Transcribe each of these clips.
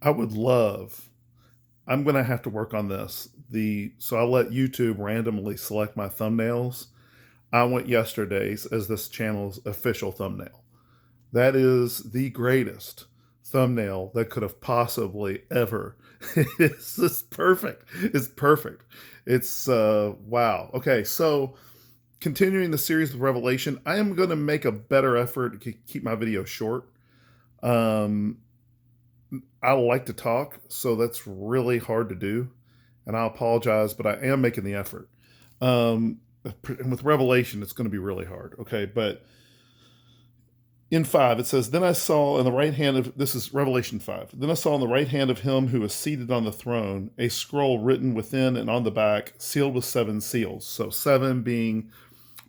I would love, I'm going to have to work on this. So I'll let YouTube randomly select my thumbnails. I want yesterday's as this channel's official thumbnail. That is the greatest thumbnail that could have possibly ever. It's just perfect. It's perfect. It's wow. Okay, so continuing the series with Revelation, I am going to make a better effort to keep my videos short. Um, I like to talk, so that's really hard to do, and I apologize, but I am making the effort. And with Revelation, it's going to be really hard. Okay, but in 5, it says, Then I saw in the right hand of, this is Revelation 5, then I saw in the right hand of him who was seated on the throne a scroll written within and on the back, sealed with 7 seals. So 7 being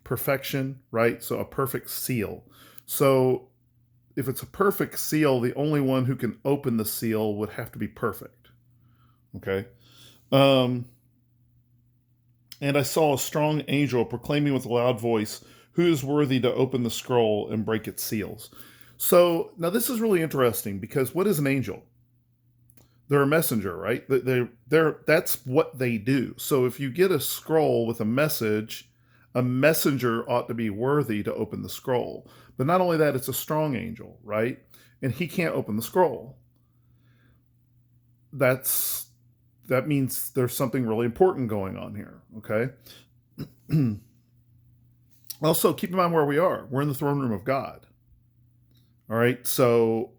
perfection, right? So a perfect seal. So if it's a perfect seal, the only one who can open the seal would have to be perfect. Okay. Um, and I saw a strong angel proclaiming with a loud voice, Who is worthy to open the scroll and break its seals? So now this is really interesting because what is an angel? They're a messenger, right? That's what they do. So if you get a scroll with a messenger ought to be worthy to open the scroll. But not only that, it's a strong angel, right? And he can't open the scroll. That means there's something really important going on here, okay? Also, keep in mind where we are. We're in the throne room of God. All right? So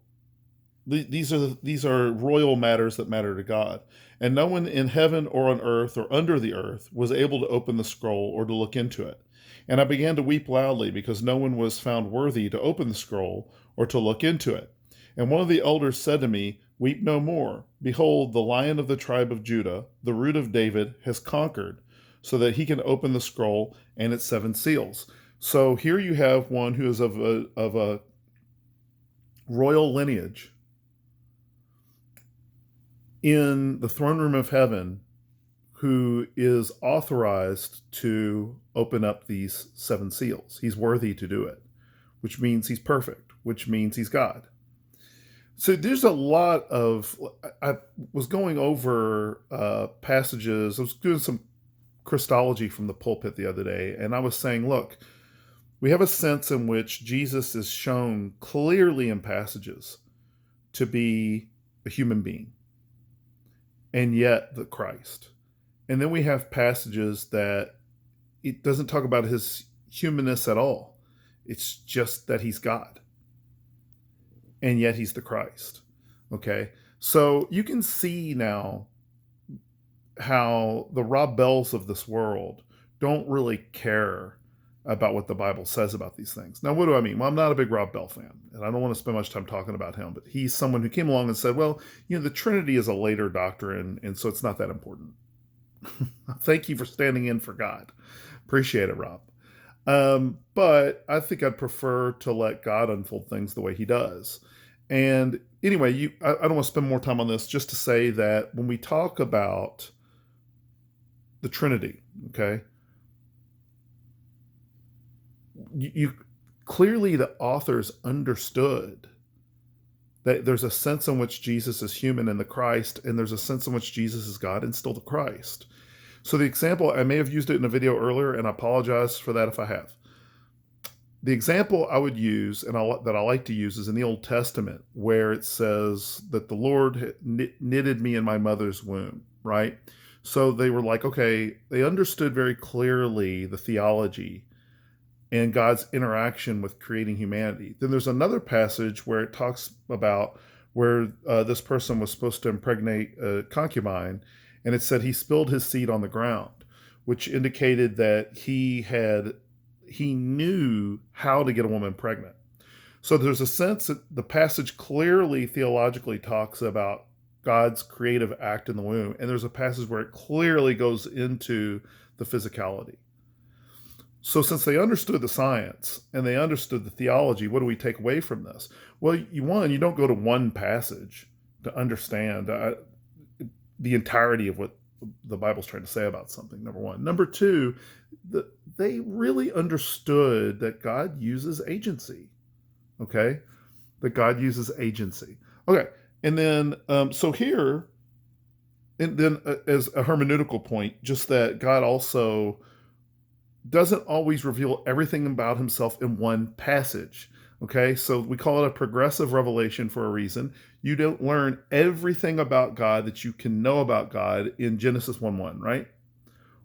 these are royal matters that matter to God. And no one in heaven or on earth or under the earth was able to open the scroll or to look into it. And I began to weep loudly because no one was found worthy to open the scroll or to look into it. And one of the elders said to me, Weep no more. Behold, the Lion of the tribe of Judah, the Root of David, has conquered, so that he can open the scroll and its 7 seals. So here you have one who is of a royal lineage in the throne room of heaven who is authorized to open up these 7 seals. He's worthy to do it, which means he's perfect, which means he's God. So there's a lot of, I was going over passages, I was doing some Christology from the pulpit the other day, and I was saying, look, we have a sense in which Jesus is shown clearly in passages to be a human being, and yet the Christ. And then we have passages that it doesn't talk about his humanness at all. It's just that he's God, and yet he's the Christ. Okay, so you can see now how the Rob Bells of this world don't really care about what the Bible says about these things. Now, what do I mean? Well, I'm not a big Rob Bell fan, and I don't want to spend much time talking about him, but he's someone who came along and said, well, the Trinity is a later doctrine, and so it's not that important. Thank you for standing in for God. Appreciate it, Rob. But I think I'd prefer to let God unfold things the way he does. And anyway, I don't want to spend more time on this, just to say that when we talk about the Trinity, okay, you clearly, the authors understood that there's a sense in which Jesus is human in the Christ, and there's a sense in which Jesus is God and still the Christ. So the example, I may have used it in a video earlier, and I apologize for that if I have. The example I would use, and that I like to use, is in the Old Testament, where it says that the Lord knitted me in my mother's womb, right? So they were like, okay, they understood very clearly the theology and God's interaction with creating humanity. Then there's another passage where it talks about where this person was supposed to impregnate a concubine, and it said he spilled his seed on the ground, which indicated that he knew how to get a woman pregnant. So there's a sense that the passage clearly theologically talks about God's creative act in the womb, and there's a passage where it clearly goes into the physicality. So since they understood the science and they understood the theology, what do we take away from this? Well, you don't go to one passage to understand the entirety of what the Bible's trying to say about something, number one. Number two, they really understood that God uses agency, okay? That God uses agency. Okay, And then, so here, and then as a hermeneutical point, just that God also doesn't always reveal everything about himself in one passage. Okay, so we call it a progressive revelation for a reason. You don't learn everything about God that you can know about God in Genesis 1 1, right?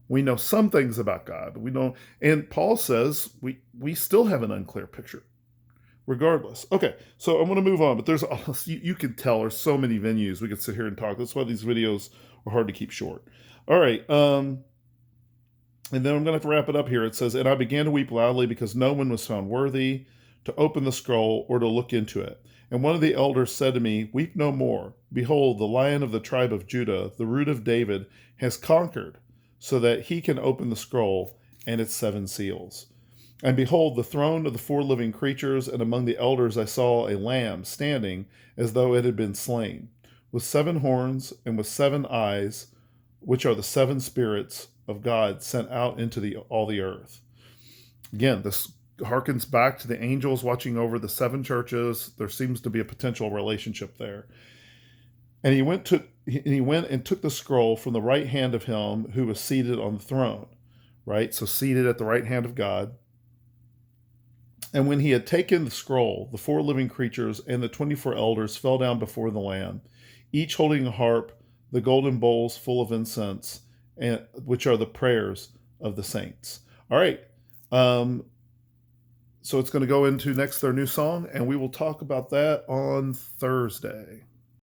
We know some things about God. We know, and Paul says we still have an unclear picture, regardless. Okay, so I'm going to move on, but there's you can tell there's so many venues we could sit here and talk. That's why these videos are hard to keep short. All right, and then I'm going to have to wrap it up here. It says, "And I began to weep loudly because no one was found worthy to open the scroll or to look into it. And one of the elders said to me, 'Weep no more. Behold, the Lion of the tribe of Judah, the Root of David, has conquered, so that he can open the scroll and its 7 seals.' And behold, the throne of the 4 living creatures, and among the elders I saw a lamb standing as though it had been slain, with 7 horns and with 7 eyes, which are the 7 spirits of God sent out into all the earth." Again, this harkens back to the angels watching over the 7 churches. There seems to be a potential relationship there. And he went and took the scroll from the right hand of him who was seated on the throne. Right? So seated at the right hand of God. And when he had taken the scroll, the 4 living creatures and the 24 elders fell down before the Lamb, each holding a harp, the golden bowls full of incense, and which are the prayers of the saints. All right. So it's going to go into next their new song, and we will talk about that on Thursday.